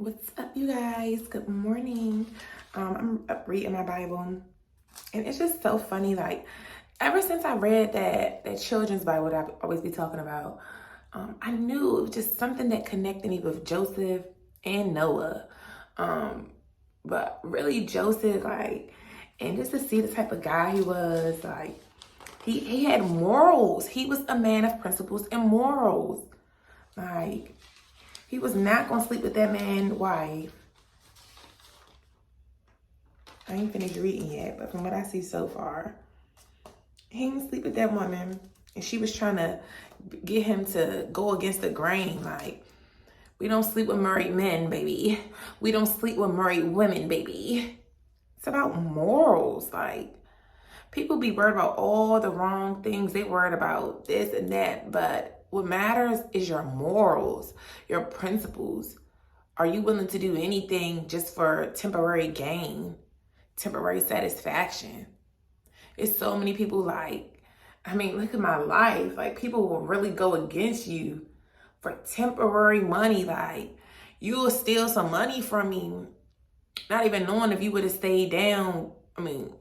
What's up, you guys? Good morning. I'm up reading my Bible, and it's just so funny. Like, ever since I read that children's Bible that I always be talking about, I knew it was just something that connected me with Joseph and Noah. But really, Joseph, like, and just to see the type of guy he was, like, he had morals. He was a man of principles and morals. Like, he was not gonna sleep with that man's wife. I ain't finished reading yet, but from what I see so far, he didn't sleep with that woman. And she was trying to get him to go against the grain. Like, we don't sleep with married men, baby. We don't sleep with married women, baby. It's about morals. Like, people be worried about all the wrong things. They worried about this and that. But what matters is your morals, your principles. Are you willing to do anything just for temporary gain, temporary satisfaction? It's so many people look at my life. Like, people will really go against you for temporary money. Like, you will steal some money from me, not even knowing if you would have stayed down. I mean,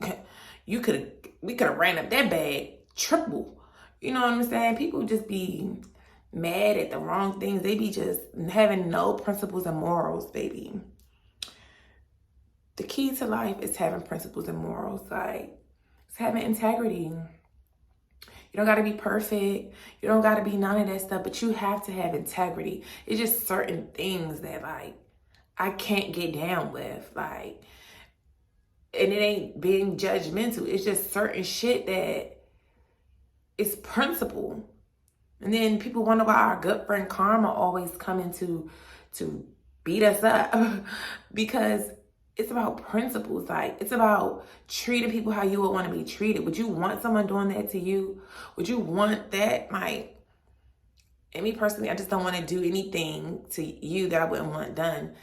we could have ran up that bag triple. You know what I'm saying? People just be mad at the wrong things. They be just having no principles and morals, baby. The key to life is having principles and morals. Like, it's having integrity. You don't got to be perfect. You don't got to be none of that stuff, but you have to have integrity. It's just certain things that, like, I can't get down with. Like, and it ain't being judgmental. It's just certain shit that is principle. And then people wonder why our good friend karma always coming to beat us up because it's about principles. Like, it's about treating people how you would want to be treated. Would you want someone doing that to you? Would you want that? Like, and me personally, I just don't want to do anything to you that I wouldn't want done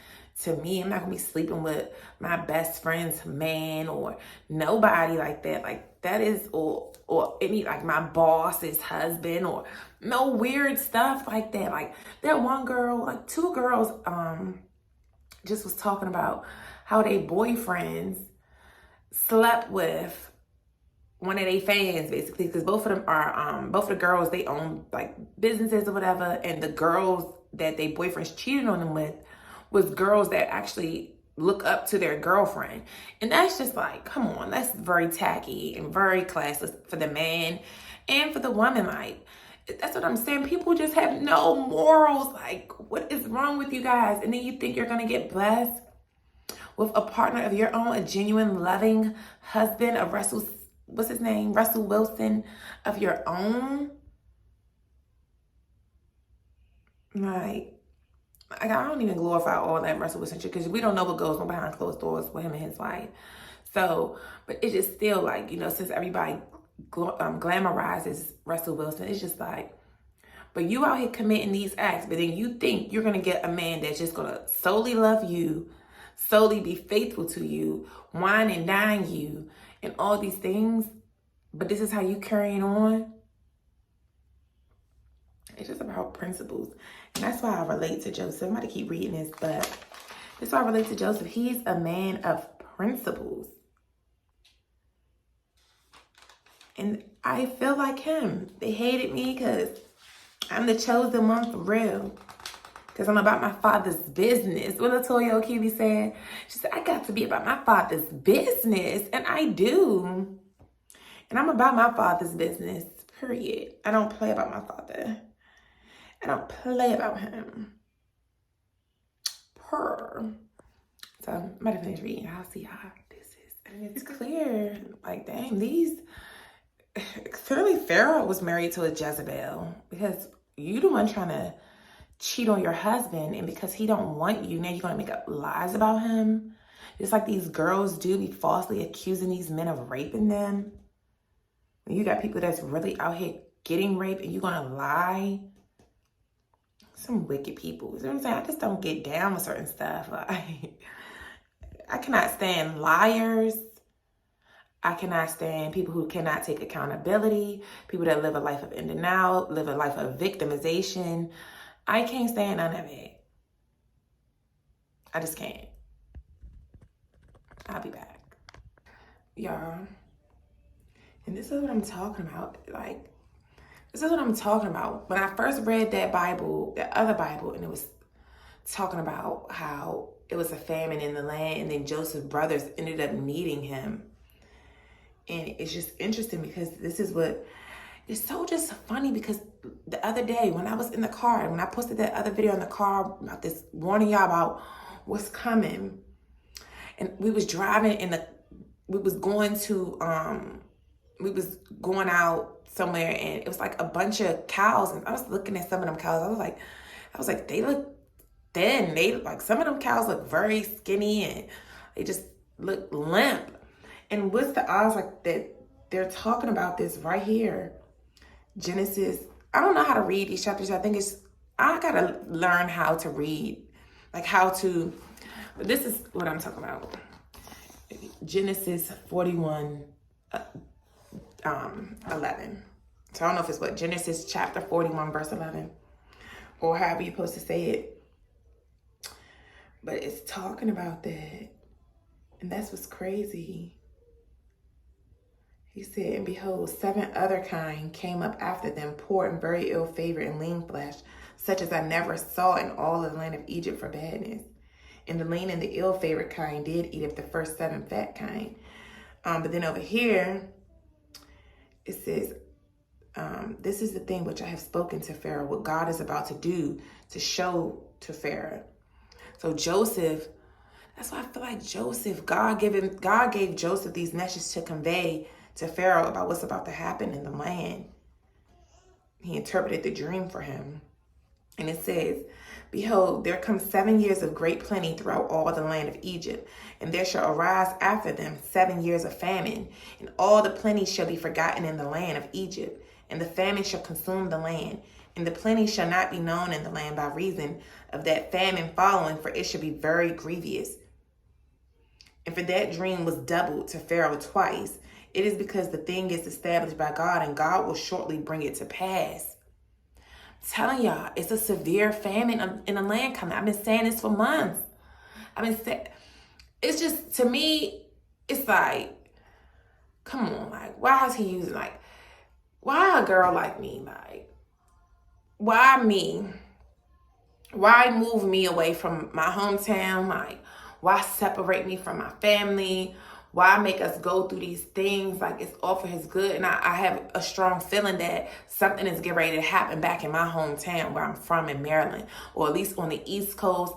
to me. I'm not going to be sleeping with my best friend's man or nobody like that. Like, that is, or any, like, my boss's husband, or no weird stuff like that. Like, that one girl, like, two girls, just was talking about how they boyfriends slept with one of their fans, basically, because both of them are, both of the girls, they own, like, businesses or whatever, and the girls that they boyfriends cheated on them with was girls that actually look up to their girlfriend. And that's just like, come on, that's very tacky and very classless for the man and for the woman. Like, that's what I'm saying. People just have no morals. Like, what is wrong with you guys? And then you think you're going to get blessed with a partner of your own, a genuine, loving husband, a Russell, what's his name? Russell Wilson of your own? Like, I don't even glorify all that Russell Wilson shit because we don't know what goes on behind closed doors with him and his wife. So, but it's just still like, since everybody glamorizes Russell Wilson, it's just like, but you out here committing these acts, but then you think you're going to get a man that's just going to solely love you, solely be faithful to you, wine and dine you, and all these things. But this is how you carrying on. It's just about principles. And that's why I relate to Joseph. I'm about to keep reading this, but that's why I relate to Joseph. He's a man of principles. And I feel like him. They hated me because I'm the chosen one for real. Because I'm about my father's business. What Latoya O'Keefe said, she said, I got to be about my father's business. And I do. And I'm about my father's business, period. I don't play about my father. I don't play about him. So I'm about to finish reading. I'll see how this is. And it's clear. Like, dang, clearly Pharaoh was married to a Jezebel because you the one trying to cheat on your husband, and because he don't want you, now you're going to make up lies about him. Just like these girls do, be falsely accusing these men of raping them. And you got people that's really out here getting raped and you're going to lie. Some wicked people. You know what I'm saying? I just don't get down with certain stuff. Like, I cannot stand liars. I cannot stand people who cannot take accountability. People that live a life of in denial, live a life of victimization. I can't stand none of it. I just can't. I'll be back. Y'all. And this is what I'm talking about. Like, this is what I'm talking about. When I first read that Bible, that other Bible, and it was talking about how it was a famine in the land, and then Joseph's brothers ended up needing him. And it's just interesting because this is what, it's so just funny because the other day when I was in the car, and when I posted that other video in the car about this, warning y'all about what's coming, and we was driving we was going out somewhere, and it was like a bunch of cows, and I was looking at some of them cows. I was like, they look thin. They like, some of them cows look very skinny, and they just look limp. And what's the odds like that they're talking about this right here? Genesis. I don't know how to read these chapters. I gotta learn how to read, like but this is what I'm talking about. Genesis 41, 11. So I don't know if it's Genesis chapter 41, verse 11, or however you're supposed to say it. But it's talking about that. And that's what's crazy. He said, and behold, 7 other kind came up after them, poor and very ill-favored and lean flesh, such as I never saw in all the land of Egypt for badness. And the lean and the ill-favored kind did eat of the first 7 fat kind. But then over here, it says, this is the thing which I have spoken to Pharaoh, what God is about to do to show to Pharaoh. So Joseph, that's why I feel like Joseph, God gave Joseph these messages to convey to Pharaoh about what's about to happen in the land. He interpreted the dream for him. And it says, behold, there come 7 years of great plenty throughout all the land of Egypt, and there shall arise after them 7 years of famine, and all the plenty shall be forgotten in the land of Egypt, and the famine shall consume the land, and the plenty shall not be known in the land by reason of that famine following, for it shall be very grievous. And for that dream was doubled to Pharaoh twice. It is because the thing is established by God, and God will shortly bring it to pass. I'm telling y'all, it's a severe famine in the land coming. I've been saying this for months. It's just, to me, it's like, come on, like, why is he using, like, why a girl like me? Like, why me? Why move me away from my hometown? Like, why separate me from my family? Why make us go through these things? Like, it's all for his good. And I have a strong feeling that something is getting ready to happen back in my hometown where I'm from in Maryland, or at least on the East Coast,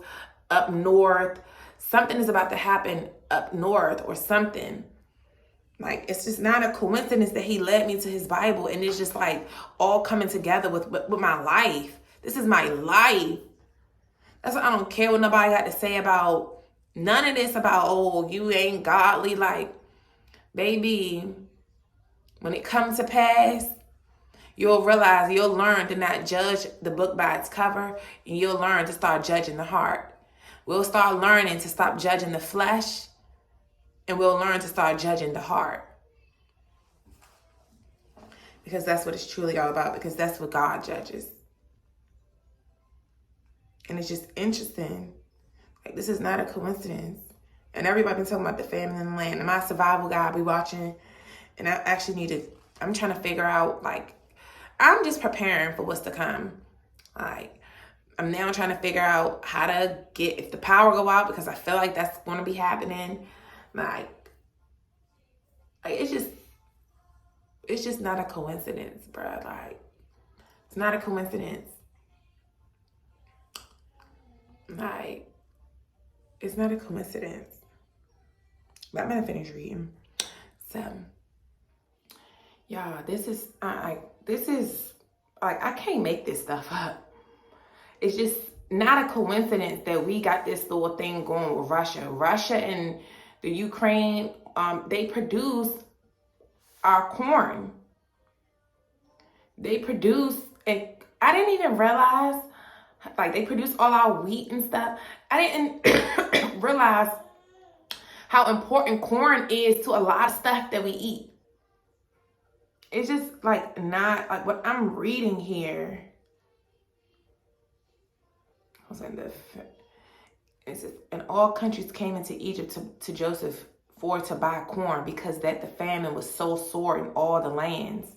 up north. Something is about to happen up north or something. Like, it's just not a coincidence that he led me to his Bible, and it's just like all coming together with my life. This is my life. That's why I don't care what nobody got to say about none of this about, oh, you ain't godly. Like, baby, when it comes to pass, you'll realize, you'll learn to not judge the book by its cover, and you'll learn to start judging the heart. We'll start learning to stop judging the flesh, and we'll learn to start judging the heart. Because that's what it's truly all about, because that's what God judges. And it's just interesting. Like, this is not a coincidence. And everybody been talking about the famine in the land. And my survival guide be watching. And I actually I'm trying to figure out, like, I'm just preparing for what's to come. Like, I'm now trying to figure out how to get, if the power go out, because I feel like that's going to be happening. Like it's just not a coincidence, bro. Like, it's not a coincidence. Like, it's not a coincidence. But I'm gonna finish reading. So, y'all, this is like, I can't make this stuff up. It's just not a coincidence that we got this little thing going with Russia. Russia and the Ukraine, they produce our corn. They produce, and I didn't even realize, like, they produce all our wheat and stuff. I didn't realize how important corn is to a lot of stuff that we eat. It's just like, not like what I'm reading here. It says, and all countries came into Egypt to Joseph to buy corn, because that the famine was so sore in all the lands.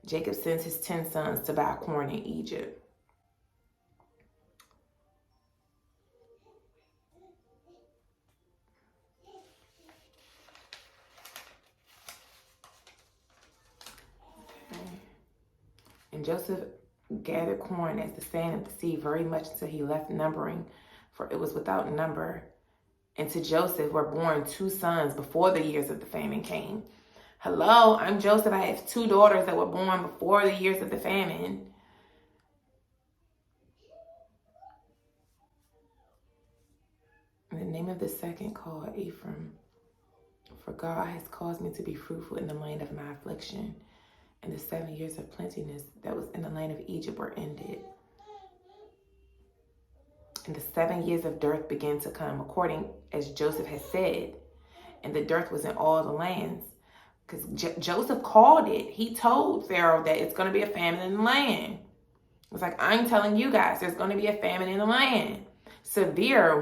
Jacob sends his 10 sons to buy corn in Egypt. Okay. And Joseph gathered corn as the sand of the sea very much until he left numbering, for it was without number. And to Joseph were born 2 sons before the years of the famine came. Hello, I'm Joseph. I have 2 daughters that were born before the years of the famine. And the name of the second called Ephraim, for God has caused me to be fruitful in the land of my affliction. And the 7 years of plenteousness that was in the land of Egypt were ended. And the 7 years of dearth began to come, according as Joseph had said. And the dearth was in all the lands. Because Joseph called it. He told Pharaoh that it's going to be a famine in the land. It's like, I'm telling you guys, there's going to be a famine in the land. Severe.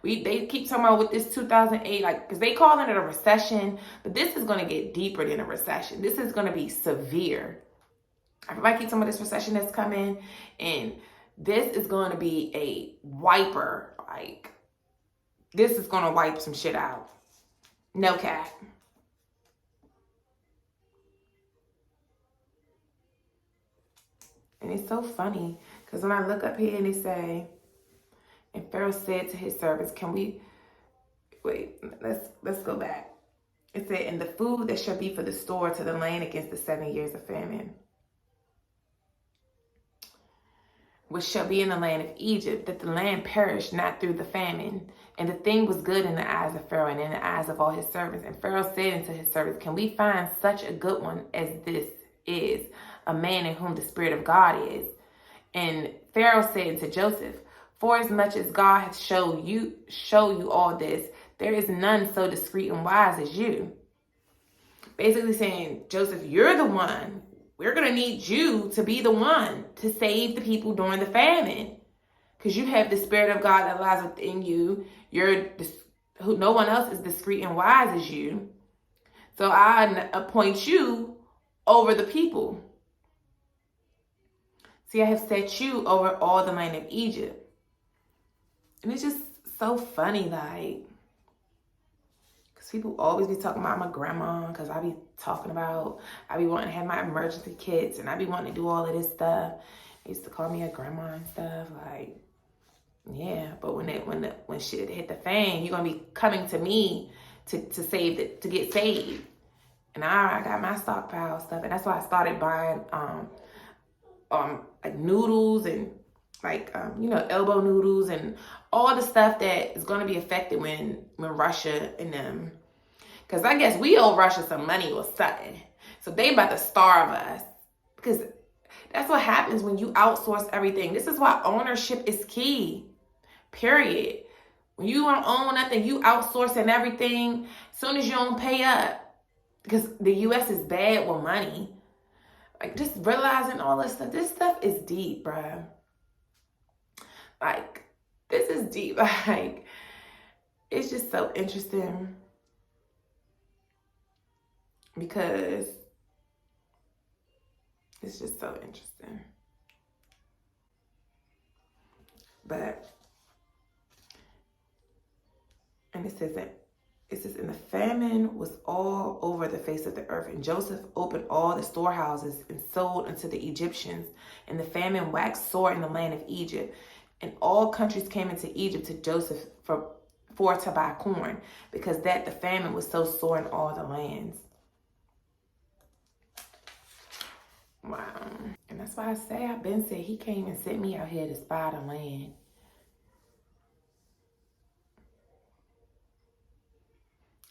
They keep talking about with this 2008, like, because they calling it a recession, but this is going to get deeper than a recession. This is going to be severe. Everybody keeps talking about this recession that's coming, and this is going to be a wiper. Like, this is going to wipe some shit out. No cap. And it's so funny, because when I look up here and they say, and Pharaoh said to his servants, let's go back. It said, and the food that shall be for the store to the land against the 7 years of famine, which shall be in the land of Egypt, that the land perish not through the famine. And the thing was good in the eyes of Pharaoh and in the eyes of all his servants. And Pharaoh said unto his servants, can we find such a good one as this is, a man in whom the Spirit of God is? And Pharaoh said unto Joseph, for as much as God hath show you all this, there is none so discreet and wise as you. Basically saying, Joseph, you're the one. We're going to need you to be the one to save the people during the famine. Because you have the Spirit of God that lies within you. No one else is discreet and wise as you. So I appoint you over the people. See, I have set you over all the land of Egypt. And it's just so funny, like, because people always be talking about my grandma, because I be wanting to have my emergency kits, and I be wanting to do all of this stuff. They used to call me a grandma and stuff, like, yeah, but when shit hit the fan, you're going to be coming to me to get saved. And I got my stockpile stuff, and that's why I started buying, like noodles and like, elbow noodles and all the stuff that is going to be affected when Russia and them. Because I guess we owe Russia some money or something. So they about to starve us. Because that's what happens when you outsource everything. This is why ownership is key. Period. When you don't own nothing, you outsourcing everything. As soon as you don't pay up. Because the U.S. is bad with money. Like, just realizing all this stuff. This stuff is deep, bruh. Like, this is deep. Like, it's just so interesting. Because it's just so interesting. But, and it says, and the famine was all over the face of the earth. And Joseph opened all the storehouses and sold unto the Egyptians. And the famine waxed sore in the land of Egypt. And all countries came into Egypt to Joseph for to buy corn, because that the famine was so sore in all the lands. Wow. And that's why I've been said he came and sent me out here to spy the land.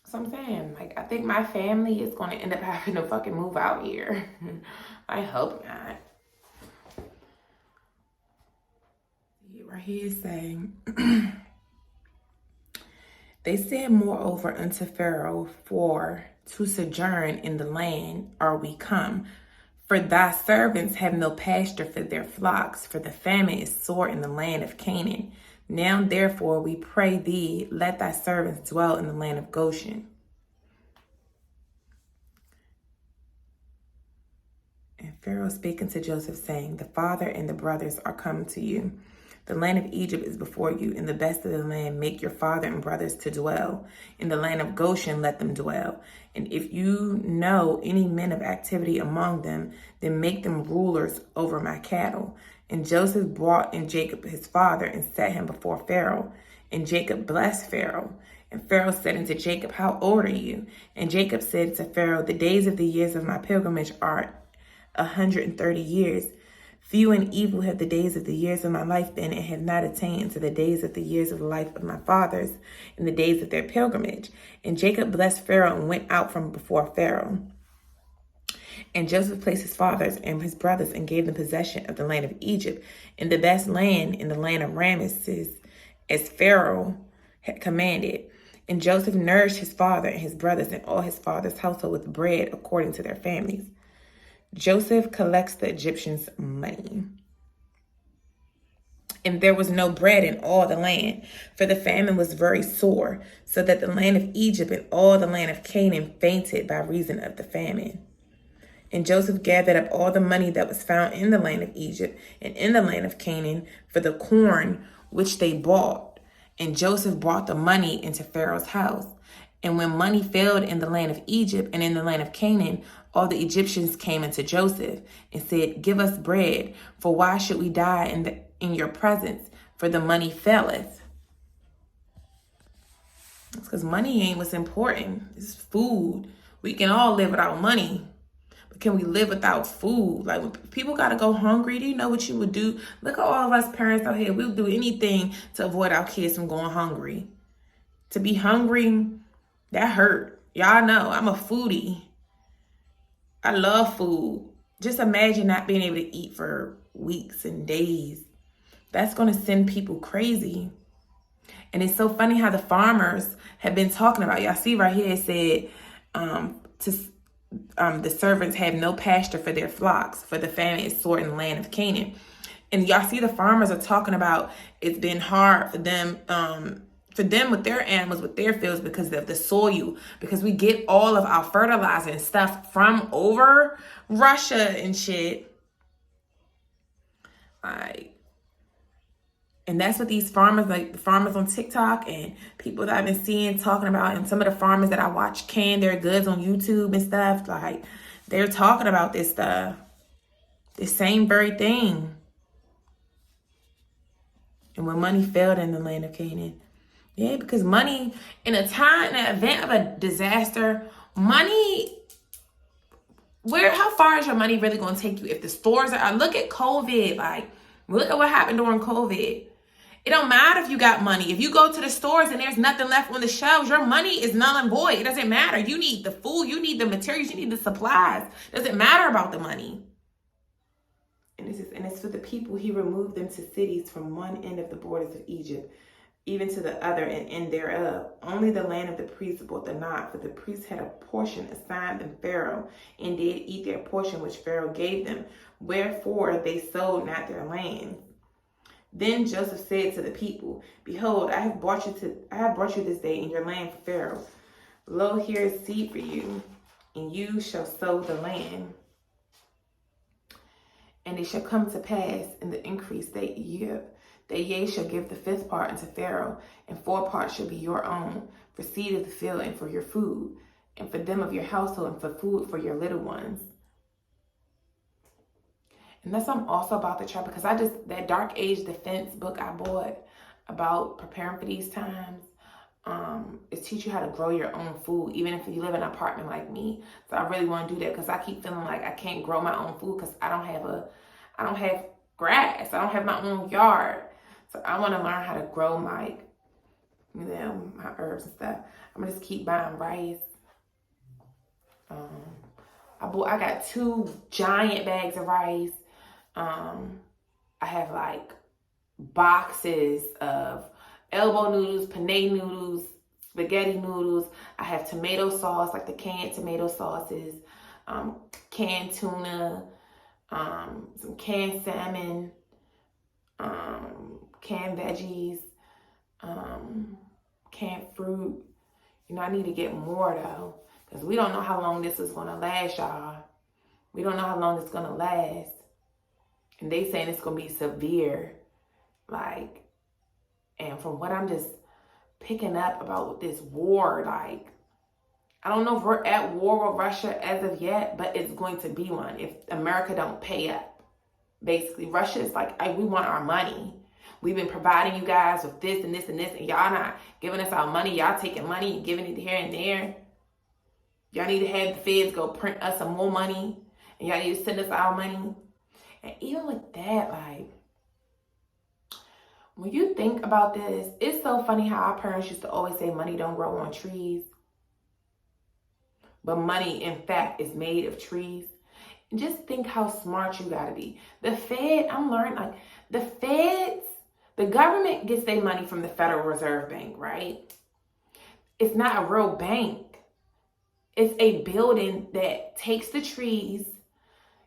So I'm saying, like, I think my family is going to end up having to fucking move out here. I hope not. Right here is saying, they said moreover unto Pharaoh, for to sojourn in the land are we come. For thy servants have no pasture for their flocks, for the famine is sore in the land of Canaan. Now, therefore, we pray thee, let thy servants dwell in the land of Goshen. And Pharaoh spake unto Joseph, saying, the father and the brothers are come to you. The land of Egypt is before you. In the best of the land, make your father and brothers to dwell. In the land of Goshen, let them dwell. And if you know any men of activity among them, then make them rulers over my cattle. And Joseph brought in Jacob his father and set him before Pharaoh. And Jacob blessed Pharaoh. And Pharaoh said unto Jacob, how old are you? And Jacob said to Pharaoh, the days of the years of my pilgrimage are 130 years. Few and evil have the days of the years of my life been, and have not attained to the days of the years of the life of my fathers, in the days of their pilgrimage. And Jacob blessed Pharaoh and went out from before Pharaoh. And Joseph placed his fathers and his brothers and gave them possession of the land of Egypt, in the best land, in the land of Ramesses, as Pharaoh had commanded. And Joseph nourished his father and his brothers and all his father's household with bread according to their families. Joseph collects the Egyptians' money. And there was no bread in all the land, for the famine was very sore, so that the land of Egypt and all the land of Canaan fainted by reason of the famine. And Joseph gathered up all the money that was found in the land of Egypt and in the land of Canaan for the corn which they bought. And Joseph brought the money into Pharaoh's house. And when money failed in the land of Egypt and in the land of Canaan, all the Egyptians came unto Joseph and said, give us bread, for why should we die in your presence? For the money faileth. It's because money ain't what's important. It's food. We can all live without money. But can we live without food? Like, when people got to go hungry, do you know what you would do? Look at all of us parents out here. We'll do anything to avoid our kids from going hungry. To be hungry, that hurt. Y'all know I'm a foodie. I love food. Just imagine not being able to eat for weeks and days. That's going to send people crazy. And it's so funny how the farmers have been talking about. Y'all see right here, it said, the servants have no pasture for their flocks, for the famine is sore in the land of Canaan. And y'all see the farmers are talking about it's been hard for them with their animals, with their fields, because of the soil, because we get all of our fertilizer and stuff from over Russia and shit. Like, and that's what these farmers, like the farmers on TikTok and people that I've been seeing talking about, and some of the farmers that I watch can their goods on YouTube and stuff, like they're talking about this stuff, this same very thing. And when money failed in the land of Canaan, yeah, because money, in an event of a disaster, money, how far is your money really going to take you? If the stores are, look at COVID, like, look at what happened during COVID. It don't matter if you got money. If you go to the stores and there's nothing left on the shelves, your money is null and void. It doesn't matter. You need the food, you need the materials, you need the supplies. It doesn't matter about the money. And it's for the people. He removed them to cities from one end of the borders of Egypt, even to the other and end thereof. Only the land of the priests bought the not, for the priests had a portion assigned them Pharaoh, and did eat their portion which Pharaoh gave them. Wherefore they sold not their land. Then Joseph said to the people, behold, I have brought you this day in your land for Pharaoh. Lo, here is seed for you, and you shall sow the land. And it shall come to pass in the increase that ye shall give the fifth part unto Pharaoh, and 4 parts shall be your own, for seed of the field and for your food, and for them of your household, and for food for your little ones. And that's what I'm also about to try, because that Dark Age Defense book I bought about preparing for these times, it teach you how to grow your own food, even if you live in an apartment like me. So I really want to do that, because I keep feeling like I can't grow my own food because I don't have grass. I don't have my own yard. So I want to learn how to grow my herbs and stuff. I'm gonna just keep buying rice. I got 2 giant bags of rice. I have like boxes of elbow noodles, penne noodles, spaghetti noodles. I have tomato sauce, like the canned tomato sauces, canned tuna, some canned salmon, canned veggies. canned fruit. You know, I need to get more though, because we don't know how long this is gonna last, y'all. We don't know how long it's gonna last. And they saying it's gonna be severe. Like, and from what I'm just picking up about this war, like, I don't know if we're at war with Russia as of yet, but it's going to be one if America don't pay up. Basically, Russia is like, we want our money. We've been providing you guys with this and this and this, and y'all not giving us our money. Y'all taking money and giving it here and there. Y'all need to have the feds go print us some more money, and y'all need to send us our money. And even with that, like, when you think about this, it's so funny how our parents used to always say money don't grow on trees. But money, in fact, is made of trees. And just think how smart you gotta be. The Fed, I'm learning, like, the feds, the government gets their money from the Federal Reserve Bank, right? It's not a real bank. It's a building that takes the trees.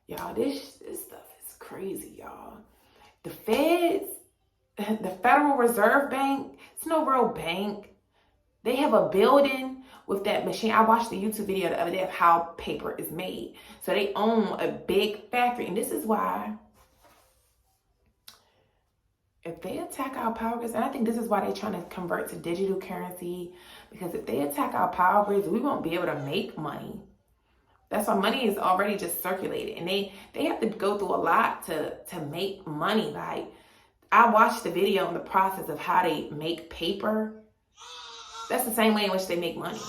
Y'all, this stuff is crazy, y'all. The feds, the Federal Reserve Bank, it's no real bank. They have a building with that machine. I watched the YouTube video the other day of how paper is made. So they own a big factory. And this is why, if they attack our power grids, and I think this is why they're trying to convert to digital currency, because if they attack our power grids, we won't be able to make money. That's why money is already just circulated. And they have to go through a lot to make money. Like, I watched the video on the process of how they make paper. That's the same way in which they make money.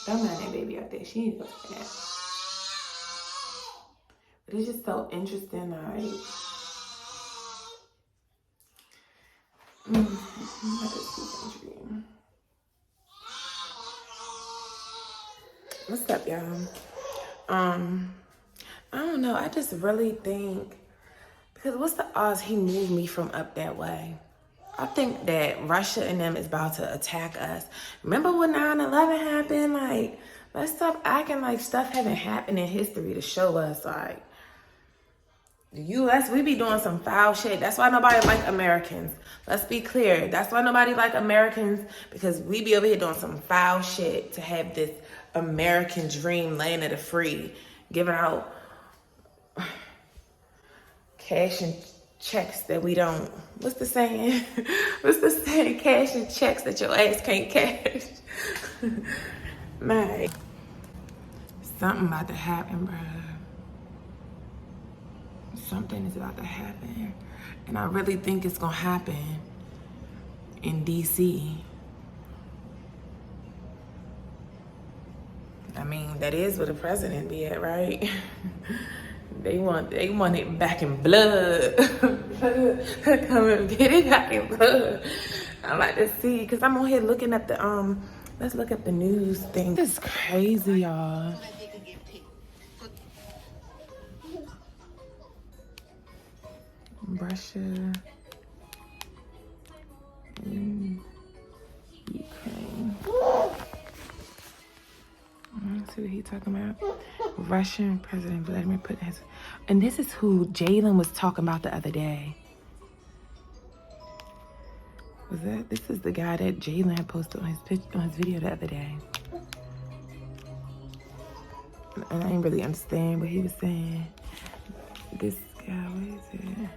Don't mind that baby out there. She needs to go to that. But it's just so interesting, like, what's up, y'all? I don't know. I just really think, because what's the odds he moved me from up that way? I think that Russia and them is about to attack us. Remember when 9/11 happened? Like, let's stop acting like stuff haven't happened in history to show us, like, the U.S., we be doing some foul shit. That's why nobody like Americans. Let's be clear. That's why nobody like Americans, because we be over here doing some foul shit to have this American dream, land of the free, giving out cash and checks that we don't. What's the saying? What's the saying? Cash and checks that your ass can't cash. Man, something about to happen, bro. Something is about to happen. And I really think it's gonna happen in DC. I mean, that is where the president be at, right? They want it back in blood. Come and get it back in blood. I like to see, because I'm on here looking at the let's look at the news thing. This is crazy, y'all. Russia and Ukraine. Let's see what he's talking about. Russian President Vladimir Putin has, and this is who Jalen was talking about the other day. Was that? This is the guy that Jalen had posted on his video the other day. And I didn't really understand what he was saying. This guy, what is it?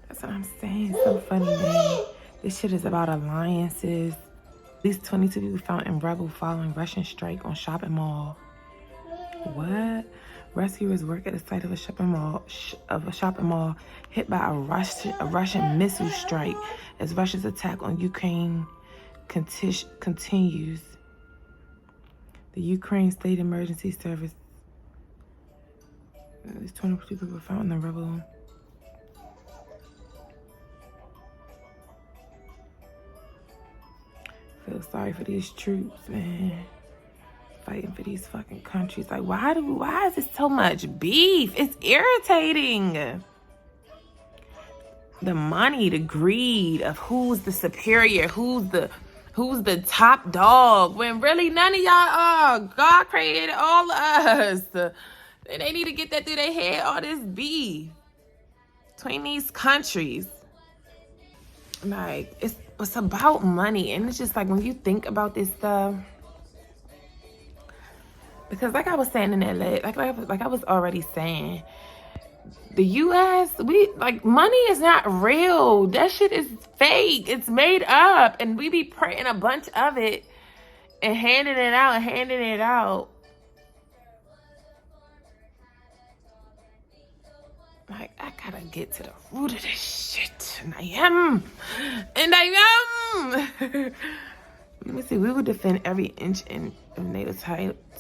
That's what I'm saying. It's so funny, man. This shit is about alliances. At least 22 people found in rubble following Russian strike on shopping mall. What? Rescuers work at the site of a shopping mall hit by a Russian missile strike as Russia's attack on Ukraine continues. The Ukraine State Emergency Service. At least 22 people found in the rubble. Feel sorry for these troops, man. Fighting for these fucking countries. Like, why is it so much beef? It's irritating. The money, the greed of who's the superior, who's who's the top dog, when really none of y'all are. God created all of us. And they need to get that through their head, all this beef between these countries. Like, it's about money. And it's just like, when you think about this stuff, because like I was saying in that, like I was already saying, the U.S., money is not real. That shit is fake. It's made up. And we be printing a bunch of it and handing it out. Like, I gotta get to the root of this shit. And I am. Let me see. We will defend every inch of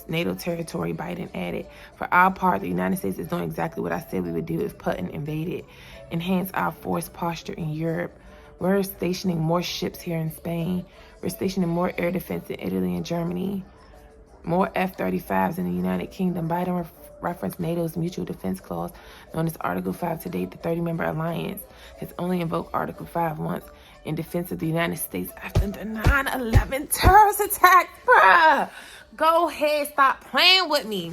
NATO territory, Biden added. For our part, the United States is doing exactly what I said we would do if Putin invaded. Enhance our force posture in Europe. We're stationing more ships here in Spain. We're stationing more air defense in Italy and Germany. More F-35s in the United Kingdom. Biden referenced NATO's Mutual Defense Clause, known as Article 5 to date. The 30-member alliance has only invoked Article 5 once in defense of the United States after the 9/11 terrorist attack. Bruh, go ahead, stop playing with me.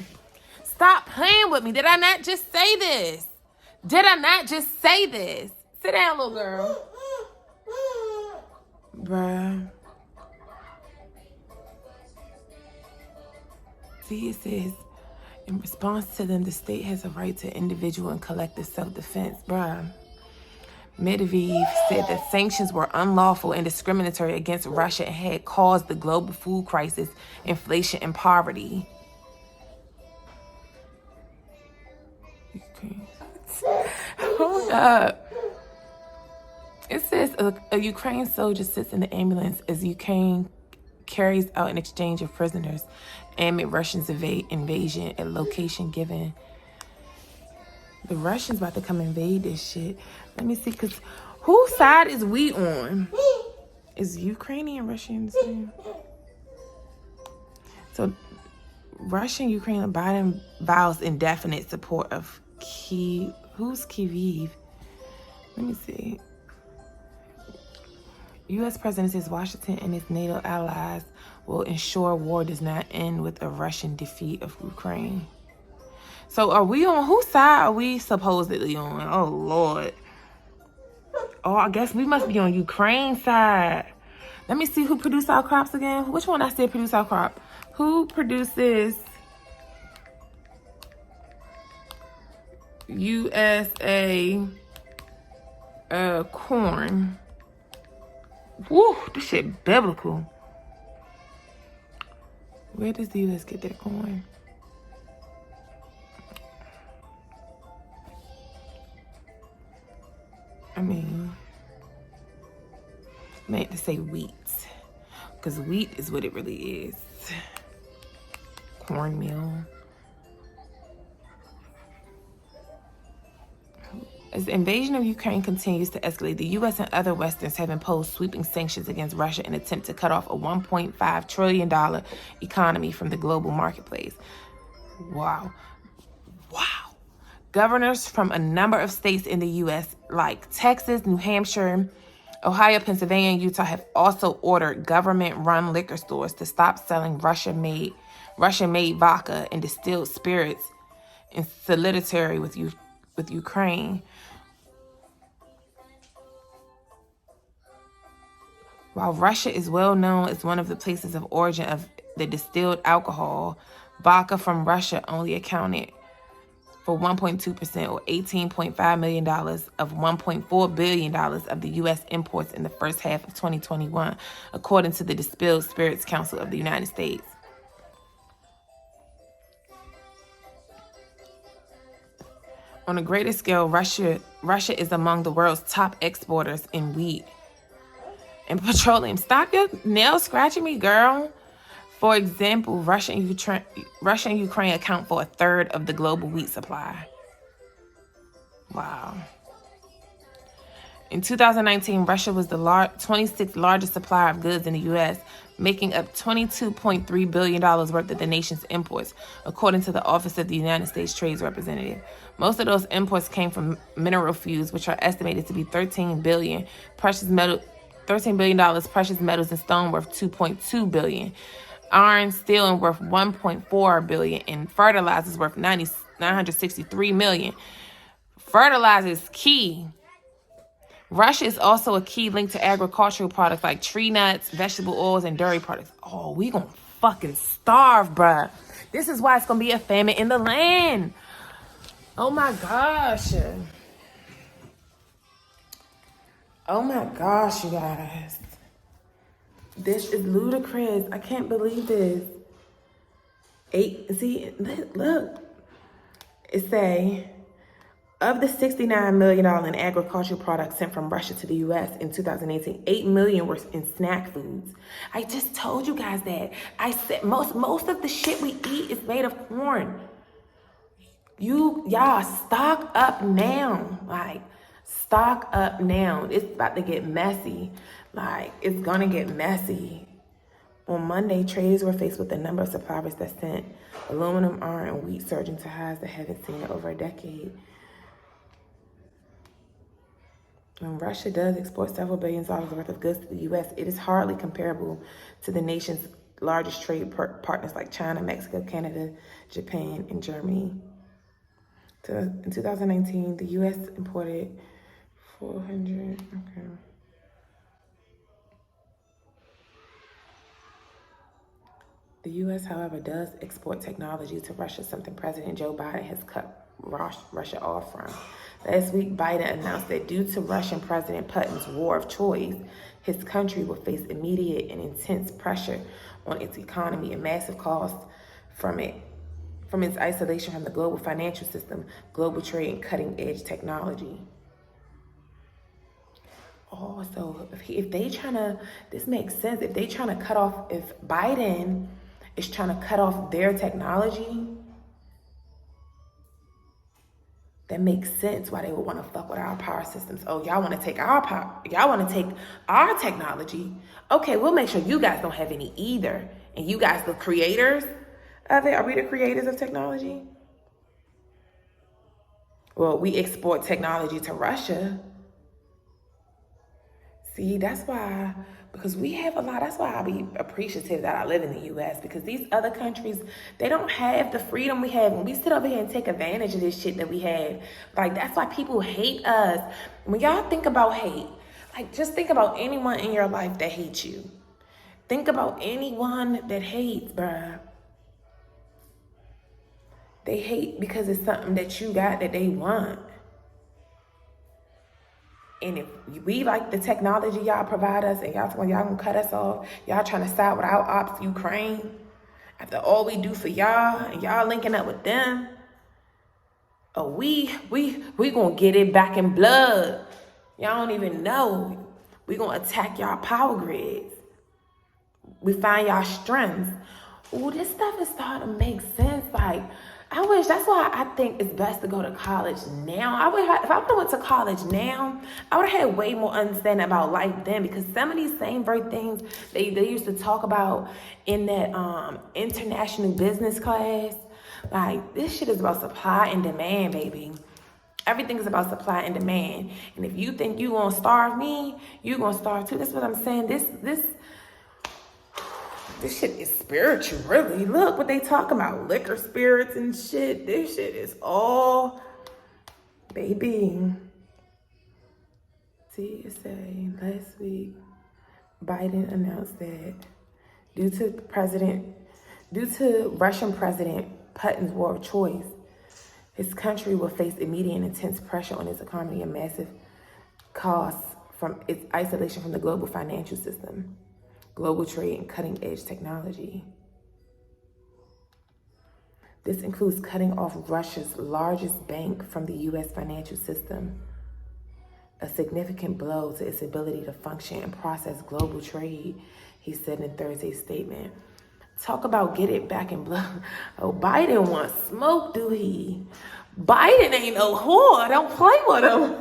Stop playing with me. Did I not just say this? Sit down, little girl. Bruh. See, it says, in response to them, the state has a right to individual and collective self-defense. Bruh. Medvedev said that sanctions were unlawful and discriminatory against Russia and had caused the global food crisis, inflation, and poverty. Hold up. It says a Ukrainian soldier sits in the ambulance as Ukraine carries out an exchange of prisoners amid Russians' invasion at location given. The Russians about to come invade this shit. Let me see, because whose side is we on? Is Ukrainian Russians? So, Russia and Ukraine, Biden vows indefinite support of Kyiv. Who's Kyiv? Let me see. U.S. President says Washington and its NATO allies will ensure war does not end with a Russian defeat of Ukraine. So are we on, whose side are we supposedly on? Oh, Lord. Oh, I guess we must be on Ukraine's side. Let me see who produced our crops again. Which one I said produce our crop? Who produces USA corn? Woo, this shit biblical. Where does the U.S. get their corn? I meant to say wheat, because wheat is what it really is. Cornmeal. As the invasion of Ukraine continues to escalate, the U.S. and other Westerns have imposed sweeping sanctions against Russia in an attempt to cut off a $1.5 trillion economy from the global marketplace. Wow. Governors from a number of states in the U.S., like Texas, New Hampshire, Ohio, Pennsylvania, and Utah, have also ordered government-run liquor stores to stop selling Russian-made vodka and distilled spirits in solidarity with Ukraine. While Russia is well known as one of the places of origin of the distilled alcohol, vodka from Russia only accounted for 1.2% or $18.5 million of $1.4 billion of the U.S. imports in the first half of 2021, according to the Distilled Spirits Council of the United States. On a greater scale, Russia is among the world's top exporters in wheat and petroleum. Stop your nail scratching me, girl. For example, Russia and Ukraine account for a third of the global wheat supply. Wow. In 2019, Russia was the 26th largest supplier of goods in the U.S., making up $22.3 billion worth of the nation's imports, according to the Office of the United States Trade Representative. Most of those imports came from mineral fuels, which are estimated to be $13 billion, precious $13 billion. Precious metals and stone worth $2.2 billion. Iron, steel, and worth $1.4 billion. And fertilizers worth $963 million. Fertilizer is key. Russia is also a key link to agricultural products like tree nuts, vegetable oils, and dairy products. Oh, we gonna fucking starve, bruh. This is why it's gonna be a famine in the land. Oh my gosh. Oh my gosh, you guys. This is ludicrous. I can't believe this. Look. It say, of the $69 million in agricultural products sent from Russia to the U.S. in 2018, $8 million were in snack foods. I just told you guys that. I said most of the shit we eat is made of corn. Y'all stock up now. Like, stock up now. It's about to get messy. Like, it's gonna get messy. On Monday, traders were faced with a number of suppliers that sent aluminum, iron, and wheat surging to highs that haven't seen in over a decade. When Russia does export several billions of dollars worth of goods to the U.S., it is hardly comparable to the nation's largest trade partners like China, Mexico, Canada, Japan, and Germany. In 2019, the U.S. imported 400. Okay. The U.S., however, does export technology to Russia, something President Joe Biden has cut Russia off from. Last week, Biden announced that due to Russian President Putin's war of choice, his country will face immediate and intense pressure on its economy and massive costs from its isolation from the global financial system, global trade, and cutting-edge technology. Oh, so if they trying to, this makes sense. If they trying to cut off, if Biden is trying to cut off their technology, that makes sense why they would want to fuck with our power systems. Oh, y'all want to take our power, y'all want to take our technology. Okay, we'll make sure you guys don't have any either. And you guys, the creators of it, are we the creators of technology? Well, we export technology to Russia. See, that's why, because we have a lot, that's why I be appreciative that I live in the U.S. because these other countries, they don't have the freedom we have. When we sit over here and take advantage of this shit that we have, like, that's why people hate us. When y'all think about hate, like, just think about anyone in your life that hates you. Think about anyone that hates, bruh. They hate because it's something that you got that they want. And if we like the technology y'all provide us and y'all gonna cut us off, y'all trying to side with our ops Ukraine, after all we do for y'all and y'all linking up with them, oh, we gonna get it back in blood. Y'all don't even know. We gonna attack y'all power grids. We find y'all strengths. Ooh, this stuff is starting to make sense. Like, I wish, that's why I think it's best to go to college now. If I would have went to college now, I would have had way more understanding about life then, because some of these same very things they used to talk about in that international business class, like, this shit is about supply and demand, baby. Everything is about supply and demand. And if you think you gonna starve me, you gonna starve too. That's what I'm saying. This shit is spiritual, really. Look what they talking about. Liquor, spirits, and shit. This shit is all, baby. See, it say last week, Biden announced that due to Russian President Putin's war of choice, his country will face immediate and intense pressure on its economy and massive costs from its isolation from the global financial system, global trade, and cutting-edge technology. This includes cutting off Russia's largest bank from the U.S. financial system, a significant blow to its ability to function and process global trade, he said in Thursday's statement. Talk about get it back in blood. Oh, Biden wants smoke, do he? Biden ain't no whore. Don't play with him.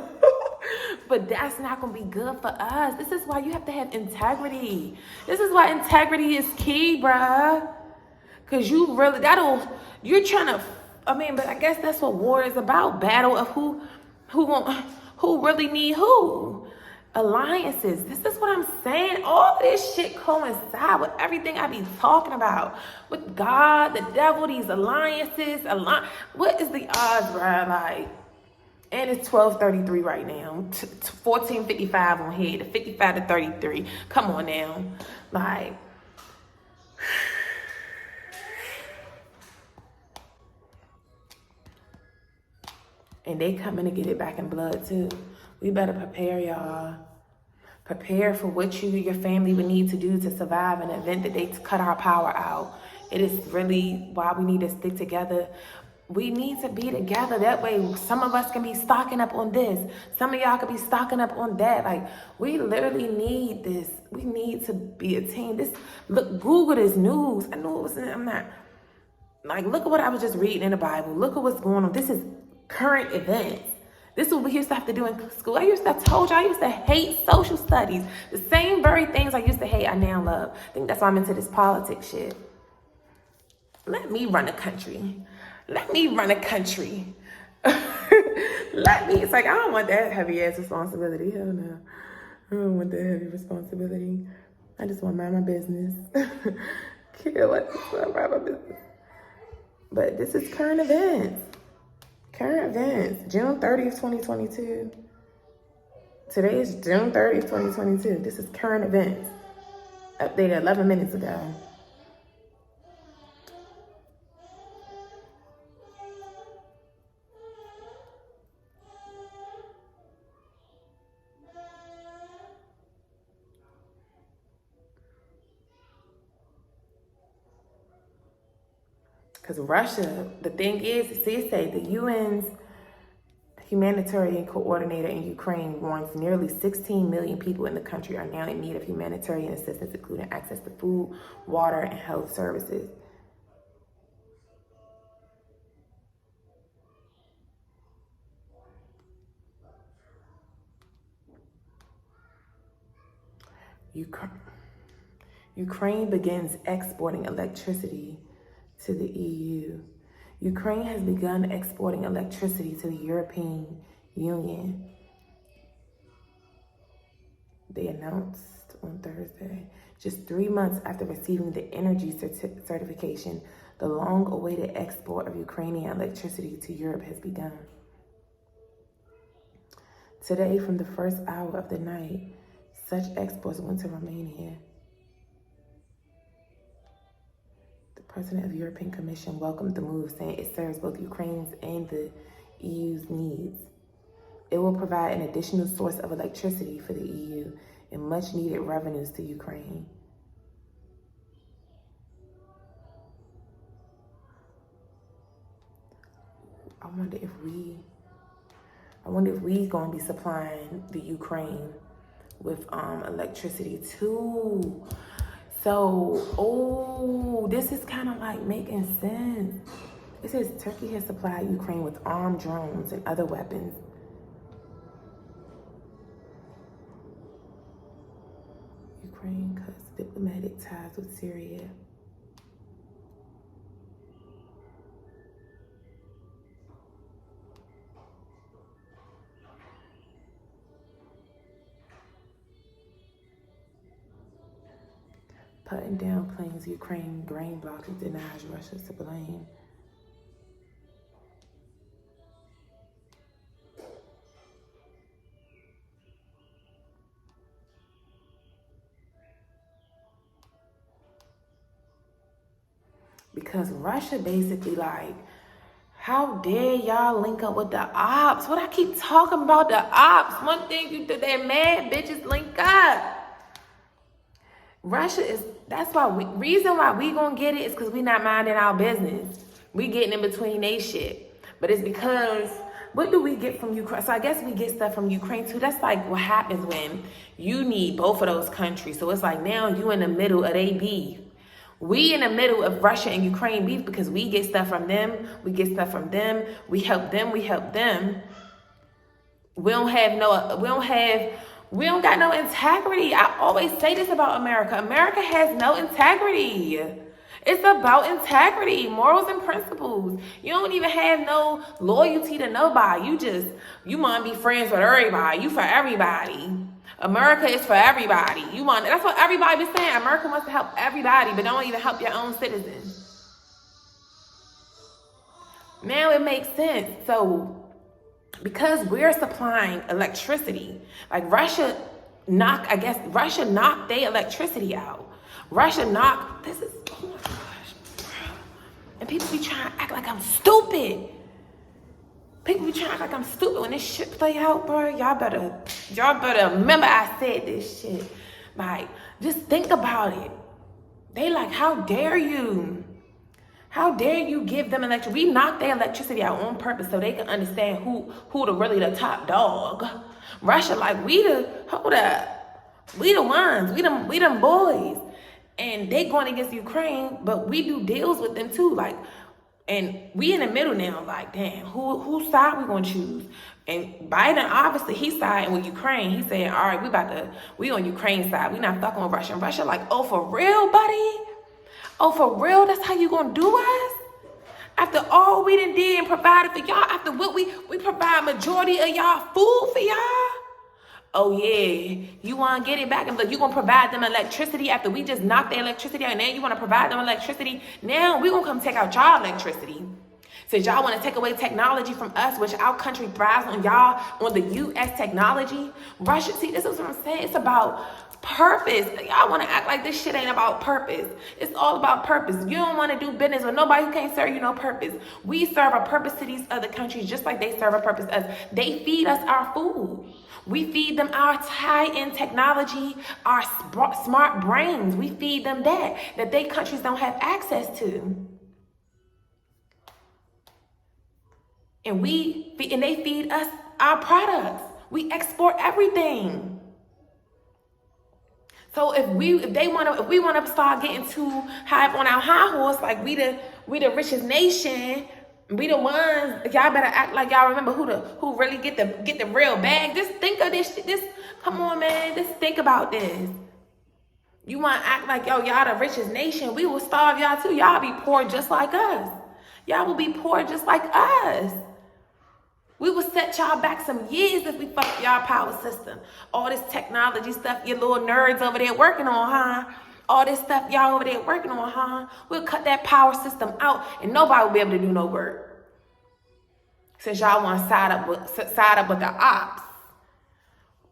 But that's not going to be good for us. This is why you have to have integrity. This is why integrity is key, bruh. Because you're trying to, but I guess that's what war is about. Battle of who really need who. alliances. This is what I'm saying. All this shit coincide with everything I be talking about. With God, the devil, these alliances. What is the odds, bruh? Like, and it's 12:33 right now. 14:55 on here. The 55 to 33. Come on now. Like, and they coming to get it back in blood too. We better prepare, y'all. Prepare for what you and your family would need to do to survive in the event that they cut our power out. It is really why we need to stick together. We need to be together. That way, some of us can be stocking up on this. Some of y'all could be stocking up on that. Like, we literally need this. We need to be a team. Look, Google this news. I know it was, I'm not, like, look at what I was just reading in the Bible. Look at what's going on. This is current events. This is what we used to have to do in school. I told you, I used to hate social studies. The same very things I used to hate, I now love. I think that's why I'm into this politics shit. Let me run a country. Let me run a country. It's like, I don't want that heavy ass responsibility. Hell no. I don't want that heavy responsibility. I just want to mind my business. Care what? Mind my business. But this is current events. Current events, June 30th, 2022. Today is June 30th, 2022. This is current events. Updated 11 minutes ago. Because Russia, the thing is, see, it say the UN's humanitarian coordinator in Ukraine warns nearly 16 million people in the country are now in need of humanitarian assistance, including access to food, water, and health services. Ukraine begins exporting electricity to the EU. Ukraine has begun exporting electricity to the European Union. They announced on Thursday, just 3 months after receiving the energy certification, the long-awaited export of Ukrainian electricity to Europe has begun. Today, from the first hour of the night, such exports went to Romania. President of the European Commission welcomed the move, saying it serves both Ukraine's and the EU's needs. It will provide an additional source of electricity for the EU and much needed revenues to Ukraine. I wonder if we gonna be supplying the Ukraine with electricity too. So, this is kind of like making sense. It says Turkey has supplied Ukraine with armed drones and other weapons. Ukraine cuts diplomatic ties with Syria. Putting down planes, Ukraine grain blockade denies Russia to blame. Because Russia basically like, how dare y'all link up with the ops? What I keep talking about the ops. One thing you do, that mad bitches link up. Russia is, that's why reason why we gonna get it is because we not minding our business. We getting in between they shit. But it's because, what do we get from Ukraine? So I guess we get stuff from Ukraine too. That's like what happens when you need both of those countries. So it's like now you in the middle of they beef. We in the middle of Russia and Ukraine beef because we get stuff from them. We get stuff from them. We help them. We help them. We don't got no integrity. I always say this about America. America has no integrity. It's about integrity, morals, and principles. You don't even have no loyalty to nobody. You want to be friends with everybody. You for everybody. America is for everybody. That's what everybody be saying. America wants to help everybody, but don't even help your own citizens. Now it makes sense. So because we're supplying electricity, like Russia knocked their electricity out. Russia knocked, oh my gosh. And people be trying to act like I'm stupid. People be trying to act like I'm stupid when this shit play out, bro. Y'all better remember I said this shit. Like, just think about it. They like, how dare you? How dare you give them electricity? We knocked their electricity out on purpose so they can understand who really the top dog. Russia, like, we the ones, we them boys. And they going against Ukraine, but we do deals with them too. Like, and we in the middle now, like, damn, whose side we gonna choose? And Biden, obviously, he's siding with Ukraine. He's saying, all right, we on Ukraine's side. We not fucking with Russia. And Russia like, oh, for real, buddy? Oh, for real? That's how you gonna do us? After all we done did and provided for y'all, after what we provide majority of y'all food for y'all? Oh yeah, you wanna get it back and you gonna provide them electricity after we just knocked their electricity out, and now you wanna provide them electricity? Now we gonna come take out y'all electricity. Since y'all wanna take away technology from us, which our country thrives on on the US technology. Russia, see, this is what I'm saying. It's about purpose. Y'all wanna act like this shit ain't about purpose. It's all about purpose. You don't wanna do business with nobody who can't serve you no purpose. We serve a purpose to these other countries just like they serve a purpose to us. They feed us our food. We feed them our high-end technology, our smart brains. We feed them that they countries don't have access to. And they feed us our products. We export everything. So if we want to start getting too high up on our high horse, like we the richest nation, we the ones, y'all better act like y'all remember who really get the real bag. Just think of this shit. Come on, man. Just think about this. You want to act like, yo, y'all the richest nation. We will starve y'all too. Y'all be poor just like us. Y'all will be poor just like us. We will set y'all back some years if we fuck y'all power system. All this technology stuff your little nerds over there working on, huh? All this stuff y'all over there working on, huh? We'll cut that power system out and nobody will be able to do no work. Since y'all want to side up with the ops.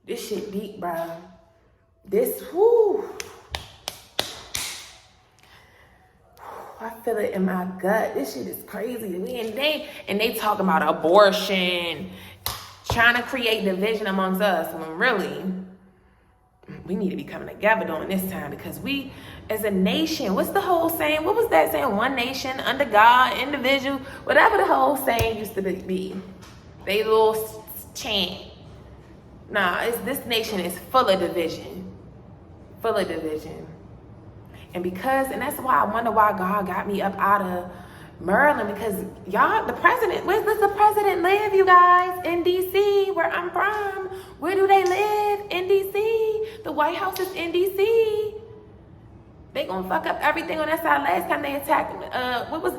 This shit deep, bro. I feel it in my gut. This shit is crazy. And they talking about abortion, trying to create division amongst us, when really, we need to be coming together during this time, because we, as a nation, what's the whole saying? What was that saying? One nation, under God, individual, whatever the whole saying used to be. They little chant. Nah, this nation is full of division. Full of division. And that's why I wonder why God got me up out of Maryland, because y'all, where does the president live, you guys? In DC, where I'm from. Where do they live? In DC. The White House is in DC. They gonna fuck up everything on that side. Last time they attacked, what was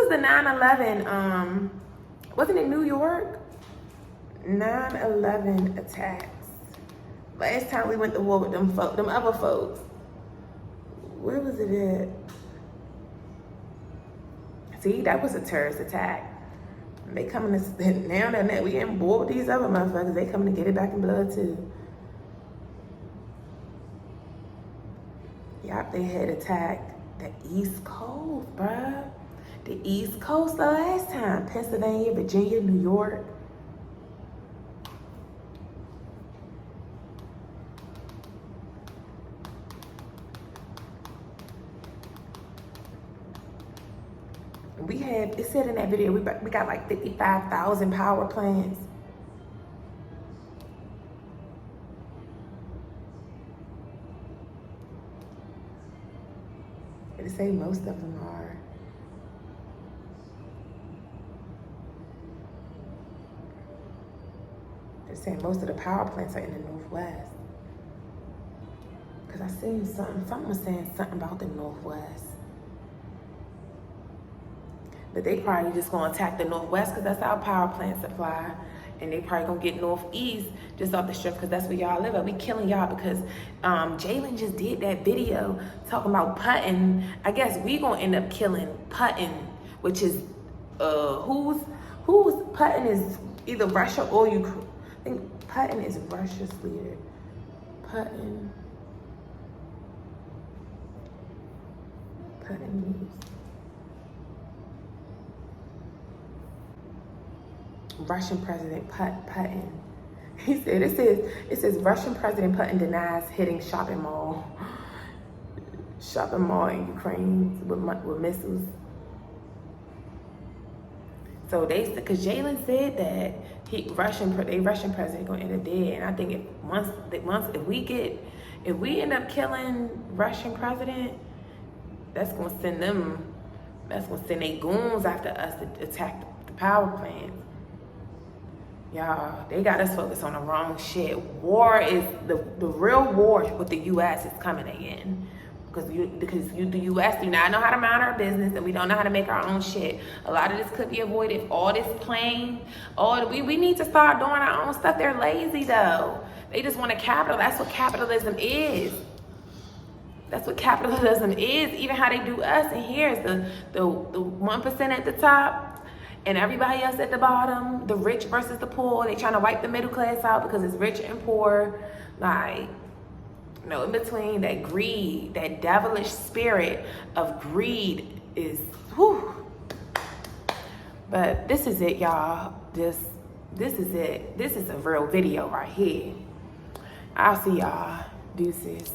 the 9/11? Wasn't it New York? 9/11 attacks. Last time we went to war with them other folks. Where was it at? See, that was a terrorist attack. They coming to, now that we getting bored with these other motherfuckers, they coming to get it back in blood too. Yup, they had attacked the East Coast, bruh. The East Coast the last time. Pennsylvania, Virginia, New York. It said in that video, we got like 55,000 power plants. It say most of them are. They're saying most of the power plants are in the Northwest. Because I seen someone was saying something about the Northwest. But they probably just gonna attack the Northwest because that's our power plant supply. And they probably gonna get northeast just off the strip because that's where y'all live at. We killing y'all because Jalen just did that video talking about putting. I guess we gonna end up killing Putin, which is who's Putin is either Russia or Ukraine. I think Putin is Russia's leader. Putin news. Russian President Putin. He said it says Russian President Putin denies hitting shopping mall in Ukraine with missiles. So because Jalen said that Russian president gonna end up dead, and I think if we end up killing Russian president, that's gonna send their goons after us to attack the power plants. Y'all, they got us focused on the wrong shit. War is the real war with the U.S. is coming again. Because the U.S. do not know how to mind our business, and we don't know how to make our own shit. A lot of this could be avoided if all this playing. We need to start doing our own stuff. They're lazy though. They just want a capital. That's what capitalism is. That's what capitalism is. Even how they do us. And here's the 1% at the top and everybody else at the bottom. The rich versus the poor. They trying to wipe the middle class out because it's rich and poor. Like, no, in between, that greed, that devilish spirit of greed is, whew. But this is it, y'all. This is it. This is a real video right here. I'll see y'all. Deuces.